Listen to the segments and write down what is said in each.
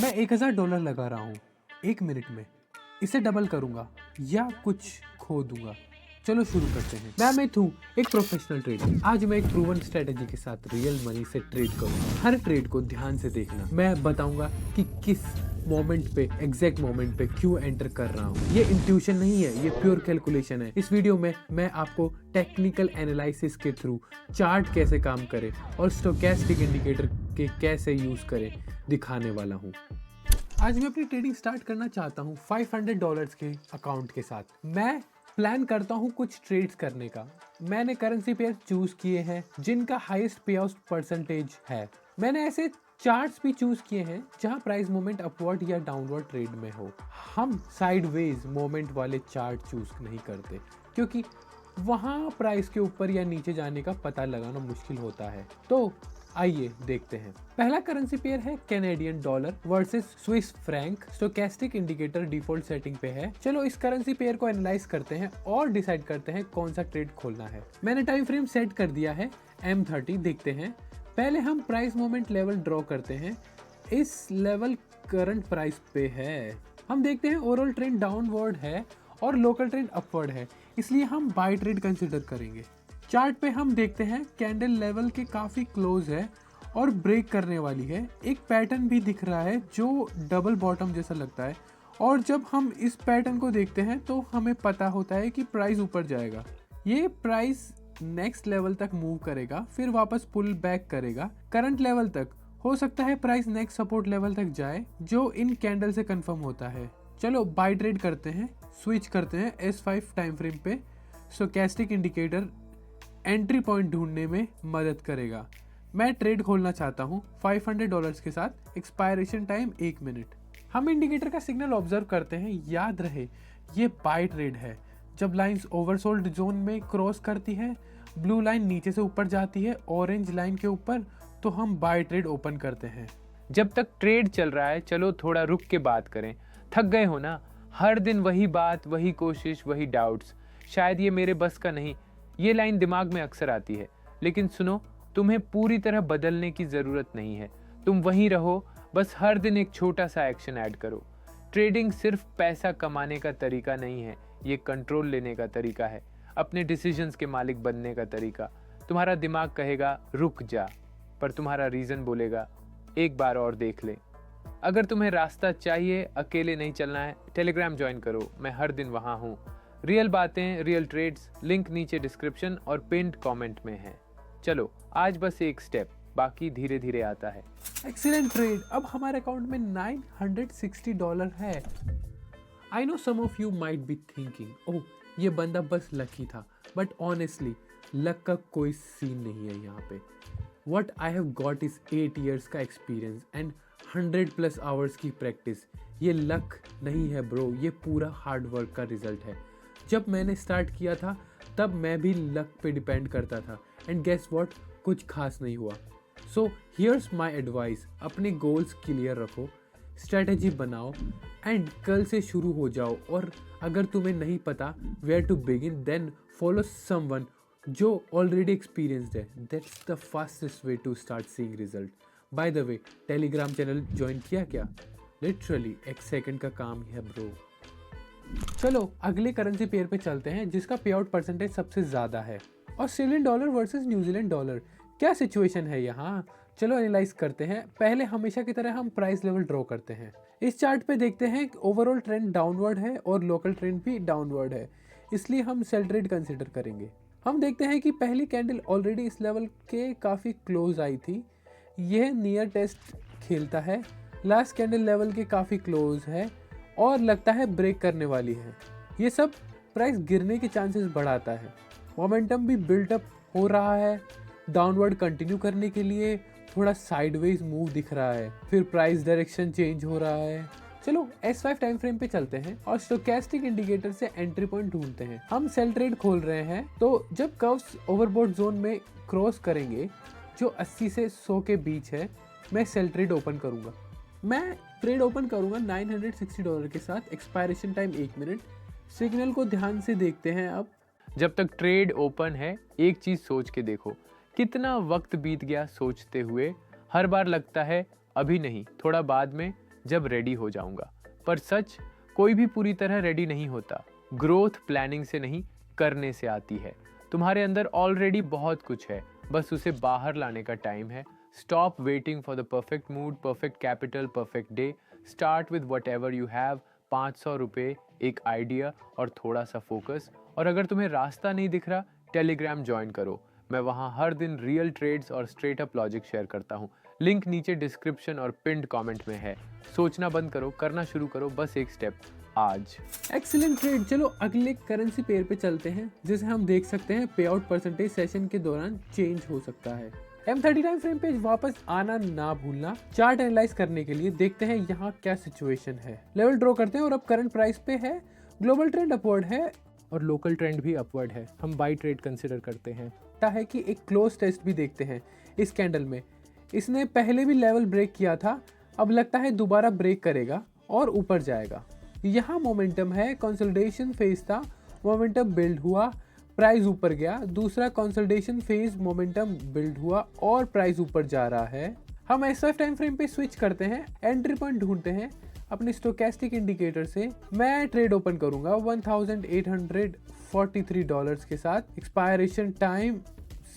मैं $1000 लगा रहा हूँ 1 मिनट में, इसे डबल करूँगा या कुछ खो दूंगा। चलो शुरू करते हैं। मैं अमित हूँ, एक प्रोफेशनल ट्रेडर। आज मैं एक प्रूवन स्ट्रेटेजी के साथ रियल मनी से ट्रेड करूँगा। हर ट्रेड को ध्यान से देखना। मैं बताऊंगा कि किस मोमेंट पे, एग्जैक्ट मोमेंट पे क्यों एंटर कर रहा हूँ। ये इंट्यूशन नहीं है, ये प्योर कैलकुलेशन है। इस वीडियो में मैं आपको टेक्निकल एनालिसिस के थ्रू चार्ट कैसे काम करे और स्टोकेस्टिक इंडिकेटर के कैसे यूज करे दिखाने वाला हूँ। आज मैं अपनी ट्रेडिंग स्टार्ट करना चाहता हूँ $500 के अकाउंट के साथ। मैं प्लान करता हूँ कुछ ट्रेड्स करने का। मैंने करेंसी पेयर चूज किए हैं जिनका हाईएस्ट पे आउट परसेंटेज है। मैंने ऐसे चार्ट्स भी चूज किए हैं जहां प्राइस मूवमेंट अपवर्ड या डाउनवर्ड ट्रेड में हो। हम साइडवेज मूवमेंट वाले चार्ट चूज नहीं करते क्योंकि वहां प्राइस के ऊपर या नीचे जाने का पता लगाना मुश्किल होता है। तो आइए देखते हैं। पहला करेंसी पेयर है Canadian dollar versus Swiss franc. Stochastic indicator default setting पे है। चलो इस करेंसी पेयर को एनालाइज करते हैं और डिसाइड करते हैं कौन सा ट्रेड खोलना है। मैंने टाइम फ्रेम सेट कर दिया है M30। देखते हैं। पहले हम प्राइस मूवमेंट लेवल ड्रॉ करते हैं। इस लेवल करंट प्राइस पे है। हम देखते हैं ओवरऑल ट्रेंड डाउनवर्ड है और लोकल ट्रेंड अपवर्ड है, इसलिए हम बाय ट्रेड कंसिडर करेंगे। चार्ट पे हम देखते हैं कैंडल लेवल के काफी क्लोज है और ब्रेक करने वाली है। एक पैटर्न भी दिख रहा है जो डबल बॉटम जैसा लगता है और जब हम इस पैटर्न को देखते हैं तो हमें पता होता है कि प्राइस ऊपर जाएगा। ये प्राइस नेक्स्ट लेवल तक मूव करेगा, फिर वापस पुल बैक करेगा करंट लेवल तक। हो सकता है प्राइस नेक्स्ट सपोर्ट लेवल तक जाए जो इन कैंडल से कंफर्म होता है। चलो बाय ट्रेड करते हैं। स्विच करते हैं S5 टाइम फ्रेम पे। स्टोकेस्टिक इंडिकेटर एंट्री पॉइंट ढूंढने में मदद करेगा। मैं ट्रेड खोलना चाहता हूँ $500 के साथ। Expiration time 1 minute. हम इंडिकेटर का सिग्नल ऑब्जर्व करते हैं। याद रहे ये बाय ट्रेड है। जब लाइंस ओवरसोल्ड जोन में क्रॉस करती है, ब्लू लाइन नीचे से ऊपर जाती है ऑरेंज लाइन के ऊपर, तो हम बाय ट्रेड ओपन करते हैं। जब तक ट्रेड चल रहा है चलो थोड़ा रुक के बात करें। थक गए हो ना? हर दिन वही बात, वही कोशिश, वही डाउट्स। शायद ये मेरे बस का नहीं। ये लाइन दिमाग में अक्सर आती है, लेकिन सुनो, तुम्हें पूरी तरह बदलने की जरूरत नहीं है। तुम वहीं रहो, बस हर दिन एक छोटा सा एक्शन ऐड करो। ट्रेडिंग सिर्फ पैसा कमाने का तरीका नहीं है, ये कंट्रोल लेने का तरीका है, अपने डिसीजंस के मालिक बनने का तरीका। तुम्हारा दिमाग कहेगा रुक जा, पर तुम्हारा रीजन बोलेगा एक बार और देख ले। अगर तुम्हें रास्ता चाहिए, अकेले नहीं चलना है, टेलीग्राम ज्वाइन करो, मैं हर दिन वहां हूँ। रियल बातें, रियल ट्रेड्स, लिंक नीचे डिस्क्रिप्शन और पिन्ड कमेंट में है। चलो आज बस एक स्टेप, बाकी धीरे धीरे आता है। Excellent trade. अब हमारे अकाउंट में $960 है। I know some of you might be thinking oh ये बंदा बस लकी था, बट ऑनेस्टली लक का कोई सीन नहीं है यहाँ पे। What I have got is 8 years का एक्सपीरियंस एंड 100+ आवर्स की प्रैक्टिस। ये लक नहीं है ब्रो, ये पूरा हार्ड वर्क का रिजल्ट है। जब मैंने स्टार्ट किया था तब मैं भी लक पे डिपेंड करता था एंड गेस व्हाट, कुछ खास नहीं हुआ। सो हियर्स माई एडवाइस, अपने गोल्स क्लियर रखो, स्ट्रेटेजी बनाओ एंड कल से शुरू हो जाओ। और अगर तुम्हें नहीं पता where to begin, then follow someone जो ऑलरेडी एक्सपीरियंस्ड है। That's the fastest way to start seeing result. By the way, telegram channel join किया क्या? लिटरली 1 सेकंड का काम है ब्रो। चलो अगले करेंसी पेयर पे चलते हैं जिसका पे आउट परसेंटेज सबसे ज्यादा है। Australian dollar versus New Zealand dollar. क्या सिचुएशन है यहाँ? चलो एनालाइज करते हैं। पहले हमेशा की तरह हम प्राइस लेवल ड्रॉ करते हैं। इस चार्ट पे देखते हैं ओवरऑल ट्रेंड डाउनवर्ड है और लोकल ट्रेंड भी डाउनवर्ड है, इसलिए हम सेल ट्रेड कंसिडर करेंगे। हम देखते हैं कि पहली कैंडल ऑलरेडी इस लेवल के काफ़ी क्लोज आई थी। यह नियर टेस्ट खेलता है। लास्ट कैंडल लेवल के काफ़ी क्लोज है और लगता है ब्रेक करने वाली है। ये सब प्राइस गिरने के चांसेस बढ़ाता है। मोमेंटम भी बिल्टअप हो रहा है। डाउनवर्ड कंटिन्यू करने के लिए थोड़ा साइडवेज मूव दिख रहा है, फिर प्राइस डायरेक्शन चेंज हो रहा है। चलो S5 टाइम फ्रेम पे चलते हैं और स्टोकेस्टिक इंडिकेटर से एंट्री पॉइंट ढूंढते हैं। हम सेल ट्रेड खोल रहे हैं, तो जब कर्व्स ओवरबॉट जोन में क्रॉस करेंगे जो 80 से 100 के बीच है, मैं सेल ट्रेड ओपन करूंगा। मैं ट्रेड ओपन करूंगा $960 के साथ। Expiration time 1 minute. सिग्नल को ध्यान से देखते हैं। अब जब तक ट्रेड ओपन है, एक चीज सोच के देखो, कितना वक्त बीत गया सोचते हुए। हर बार लगता है अभी नहीं, थोड़ा बाद में, जब रेडी हो जाऊंगा। पर सच, कोई भी पूरी तरह रेडी नहीं होता। ग्रोथ प्लानिंग से नहीं, करने से आती है। तुम्हारे अंदर ऑलरेडी बहुत कुछ है, बस उसे बाहर लाने का टाइम है। Stop waiting for the perfect mood, perfect capital, perfect day. Start with what ever you have. 500 रुपये, एक आइडिया और थोड़ा सा फोकस। और अगर तुम्हें रास्ता नहीं दिख रहा, टेलीग्राम ज्वाइन करो। मैं वहाँ हर दिन रियल ट्रेड्स और स्ट्रेट अप लॉजिक शेयर करता हूँ। लिंक नीचे डिस्क्रिप्शन और पिंड कमेंट में है। सोचना बंद करो, करना शुरू करो, बस एक स्टेप आज। Excellent trade. चलो अगले करेंसी पेयर पे चलते हैं, जिसे हम देख सकते हैं पे आउट परसेंटेज सेशन के दौरान चेंज हो सकता है। M30 टाइम फ्रेम पे वापस आना ना भूलना। चार्ट एनालाइज करने के लिए देखते हैं यहाँ क्या सिचुएशन है। लेवल ड्रॉ करते हैं और अब करंट प्राइस पे है। ग्लोबल ट्रेंड अपवर्ड है और लोकल ट्रेंड भी अपवर्ड है। हम बाई ट्रेड कंसिडर करते हैं। है कि एक क्लोज टेस्ट भी देखते हैं इस कैंडल में। इसने पहले भी लेवल ब्रेक किया था, अब लगता है दोबारा ब्रेक करेगा और ऊपर जाएगा। यहाँ मोमेंटम है, कंसोलिडेशन फेज था, मोमेंटम बिल्ड हुआ, प्राइस ऊपर गया। दूसरा कंसोलिडेशन फेज, मोमेंटम बिल्ड हुआ और प्राइस ऊपर जा रहा है। हम S5 टाइम फ्रेम पे स्विच करते हैं, एंट्री पॉइंट ढूंढते हैं अपने स्टोकेस्टिक इंडिकेटर से। मैं ट्रेड ओपन करूंगा $1843 के साथ। एक्सपायरेशन टाइम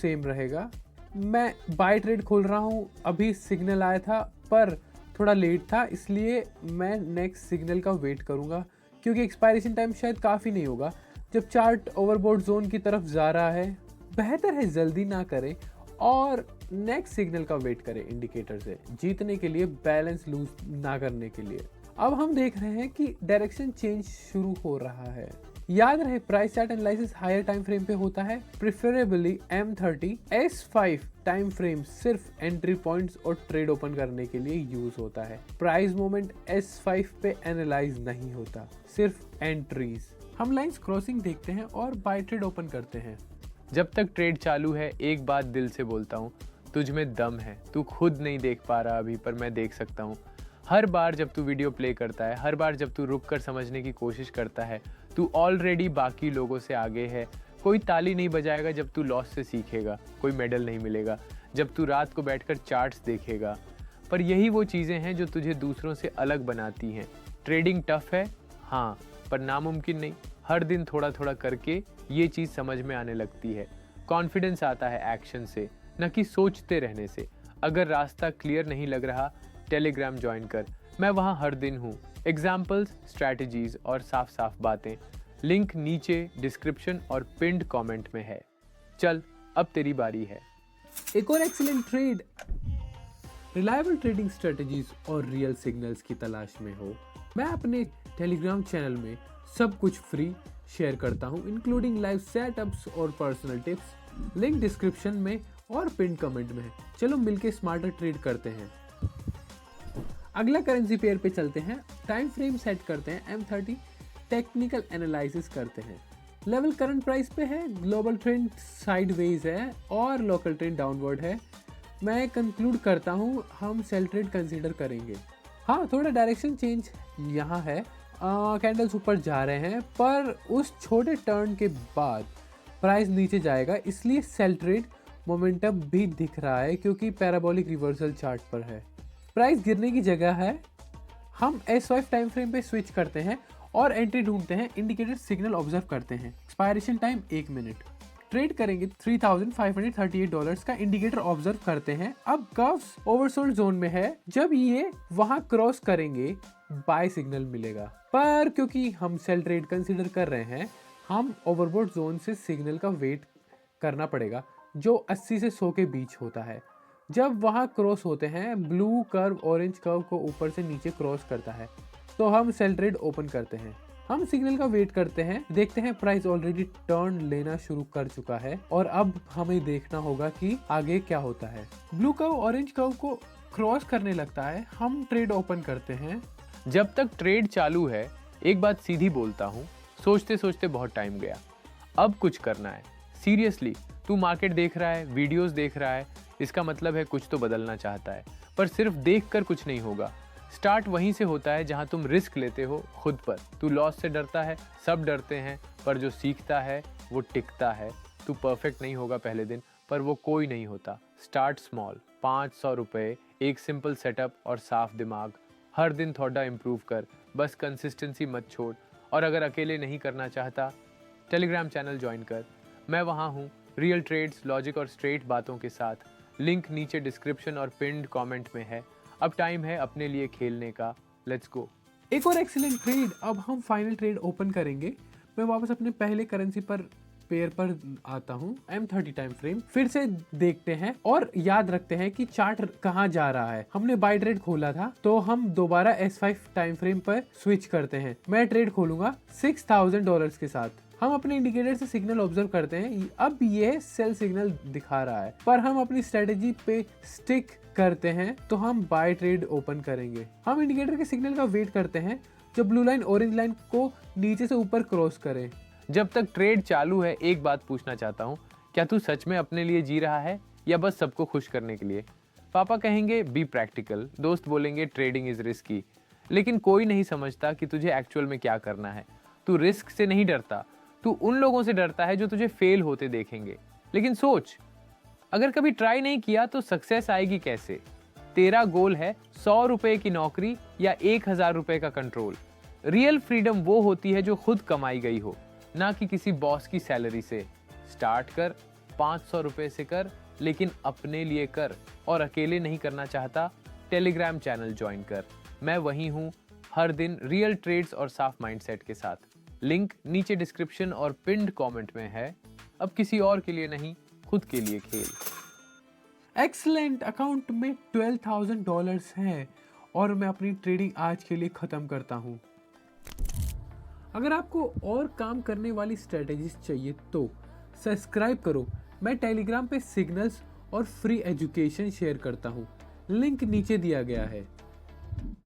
सेम रहेगा। मैं बाय ट्रेड खोल रहा हूँ। अभी सिग्नल आया था पर थोड़ा लेट था, इसलिए मैं नेक्स्ट सिग्नल का वेट करूँगा, क्योंकि एक्सपायरेशन टाइम शायद काफ़ी नहीं होगा जब चार्ट ओवरबोट जोन की तरफ जा रहा है। बेहतर है जल्दी ना करें और नेक्स्ट सिग्नल का वेट करें इंडिकेटर से, जीतने के लिए, बैलेंस लूज ना करने के लिए। अब हम देख रहे हैं कि डायरेक्शन चेंज शुरू हो रहा है। याद रहे, price chart analysis higher time frame पे होता है, preferably M30। S5 time frame सिर्फ एंट्री पॉइंट्स और ट्रेड ओपन करने के लिए यूज होता है। प्राइस मोमेंट S5 पे एनालाइज नहीं होता, सिर्फ एंट्रीज। हम लाइंस क्रॉसिंग देखते हैं और बाय ट्रेड ओपन करते हैं। जब तक ट्रेड चालू है, एक बात दिल से बोलता हूँ, तुझ में दम है। तू खुद नहीं देख पा रहा अभी, पर मैं देख सकता हूँ। हर बार जब तू वीडियो प्ले करता है, हर बार जब तू रुक कर समझने की कोशिश करता है, तू ऑलरेडी बाकी लोगों से आगे है। कोई ताली नहीं बजाएगा जब तू लॉस से सीखेगा, कोई मेडल नहीं मिलेगा जब तू रात को बैठकर चार्ट्स देखेगा। पर यही वो चीज़ें हैं जो तुझे दूसरों से अलग बनाती हैं। ट्रेडिंग टफ है, हाँ, पर नामुमकिन नहीं। हर दिन थोड़ा थोड़ा करके ये चीज़ समझ में आने लगती है। कॉन्फिडेंस आता है एक्शन से, न कि सोचते रहने से। अगर रास्ता क्लियर नहीं लग रहा, टेलीग्राम ज्वाइन कर, मैं वहाँ हर दिन हूँ। एग्जाम्पल्स, स्ट्रैटेजीज और साफ साफ बातें। लिंक नीचे डिस्क्रिप्शन और पिंड कमेंट में है। चल, अब तेरी बारी है। एक और excellent trade. Reliable trading strategies और रियल सिग्नल्स की तलाश में हो, मैं अपने टेलीग्राम चैनल में सब कुछ फ्री शेयर करता हूँ, इंक्लूडिंग लाइव सेटअप्स और पर्सनल टिप्स। लिंक डिस्क्रिप्शन में और पिन कमेंट में है। चलो मिलके स्मार्टर ट्रेड करते हैं। अगला करेंसी पेयर पे चलते हैं। टाइम फ्रेम सेट करते हैं M30। टेक्निकल एनालिसिस करते हैं। लेवल करंट प्राइस पे है, ग्लोबल ट्रेंड साइडवेज है और लोकल ट्रेंड डाउनवर्ड है। मैं कंक्लूड करता हूँ हम सेल ट्रेड कंसीडर करेंगे। हाँ, थोड़ा डायरेक्शन चेंज यहाँ है। कैंडल्स ऊपर जा रहे हैं, पर उस छोटे टर्न के बाद प्राइस नीचे जाएगा, इसलिए सेल ट्रेड मोमेंटम भी दिख रहा है क्योंकि पैराबोलिक रिवर्सल चार्ट पर है। प्राइस गिरने की जगह है। हम S5 टाइम फ्रेम पे स्विच करते हैं और एंट्री ढूंढते हैं। इंडिकेटर सिग्नल ऑब्जर्व करते हैं। Expiration time 1 minute. ट्रेड करेंगे $3,538 का। इंडिकेटर ऑब्जर्व करते हैं। अब कर्व्स ओवरसोल्ड जोन में है, जब ये वहां क्रॉस करेंगे बाय सिग्नल मिलेगा। पर क्योंकि हम सेल ट्रेड कंसीडर कर रहे हैं, हम ओवरबोट जोन से सिग्नल का वेट करना पड़ेगा, जो 80 से 100 के बीच होता है। जब वहाँ क्रॉस होते हैं, ब्लू कर्व ऑरेंज कर्व को ऊपर से नीचे क्रॉस करता है, तो हम सेल ट्रेड ओपन करते हैं। हम सिग्नल का वेट करते हैं, देखते हैं प्राइस ऑलरेडी टर्न लेना शुरू कर चुका है और अब हमें देखना होगा कि आगे क्या होता है। ब्लू कर्व ऑरेंज कर्व को क्रॉस करने लगता है, हम ट्रेड ओपन करते हैं। जब तक ट्रेड चालू है, एक बात सीधी बोलता हूँ, सोचते सोचते बहुत टाइम गया। अब कुछ करना है। सीरियसली, तू मार्केट देख रहा है, वीडियोस देख रहा है, इसका मतलब है कुछ तो बदलना चाहता है। पर सिर्फ देख कर कुछ नहीं होगा। स्टार्ट वहीं से होता है जहां तुम रिस्क लेते हो खुद पर। तू लॉस से डरता है, सब डरते हैं, पर जो सीखता है वो टिकता है। तू परफेक्ट नहीं होगा पहले दिन, पर वो कोई नहीं होता। स्टार्ट स्मॉल, 500 रुपये, एक सिंपल सेटअप और साफ दिमाग। हर दिन थोड़ा इम्प्रूव कर, बस कंसिस्टेंसी मत छोड़। और अगर अकेले नहीं करना चाहता, टेलीग्राम चैनल ज्वाइन कर। मैं वहाँ हूँ रियल ट्रेड्स, लॉजिक और स्ट्रेट बातों के साथ। लिंक नीचे डिस्क्रिप्शन और पिन्ड कमेंट में है। अब टाइम है अपने लिए खेलने का, लेट्स गो। एक और एक्सीलेंट ट्रेड। अब हम फाइनल ट्रेड ओपन करेंगे। मैं वापस अपने पहले करेंसी पर पेयर पर आता हूँ, M30 टाइम फ्रेम। फिर से देखते हैं और याद रखते हैं कि चार्ट कहाँ जा रहा है। हमने बाय ट्रेड खोला था, तो हम दोबारा S5 टाइम फ्रेम पर स्विच करते हैं। मैं ट्रेड खोलूंगा $6000 के साथ। हम अपने इंडिकेटर से सिग्नल ऑब्जर्व करते हैं। अब ये सेल सिग्नल दिखा रहा है, पर हम अपनी स्ट्रेटेजी पे स्टिक करते हैं, तो हम बाय ट्रेड ओपन करेंगे। हम इंडिकेटर के सिग्नल का वेट करते हैं, जो ब्लू लाइन ऑरेंज लाइन को नीचे से ऊपर क्रॉस करे। जब तक ट्रेड चालू है, एक बात पूछना चाहता हूँ, क्या तू सच में अपने लिए जी रहा है या बस सबको खुश करने के लिए? पापा कहेंगे बी प्रैक्टिकल, दोस्त बोलेंगे ट्रेडिंग इज रिस्की, लेकिन कोई नहीं समझता कि तुझे एक्चुअल में क्या करना है। तू रिस्क से नहीं डरता, तू उन लोगों से डरता है जो तुझे फेल होते देखेंगे। लेकिन सोच, अगर कभी ट्राई नहीं किया तो सक्सेस आएगी कैसे? तेरा गोल है 100 रुपए की नौकरी या 1000 रुपए का कंट्रोल। रियल फ्रीडम वो होती है जो खुद कमाई गई हो, ना कि किसी बॉस की सैलरी से। स्टार्ट कर, 500 रुपए से कर, लेकिन अपने लिए कर। और अकेले नहीं करना चाहता, टेलीग्राम चैनल ज्वाइन कर। मैं वहीं हूँ हर दिन रियल ट्रेड्स और साफ माइंडसेट के साथ। लिंक नीचे डिस्क्रिप्शन और पिन्ड कमेंट में है। अब किसी और के लिए नहीं, खुद के लिए खेल। एक्सीलेंट। अकाउंट में $12,000 हैं और मैं अपनी ट्रेडिंग आज के लिए ख़त्म करता हूँ। अगर आपको और काम करने वाली स्ट्रेटेजीज चाहिए तो सब्सक्राइब करो। मैं टेलीग्राम पे सिग्नल्स और फ्री एजुकेशन शेयर करता हूँ। लिंक नीचे दिया गया है।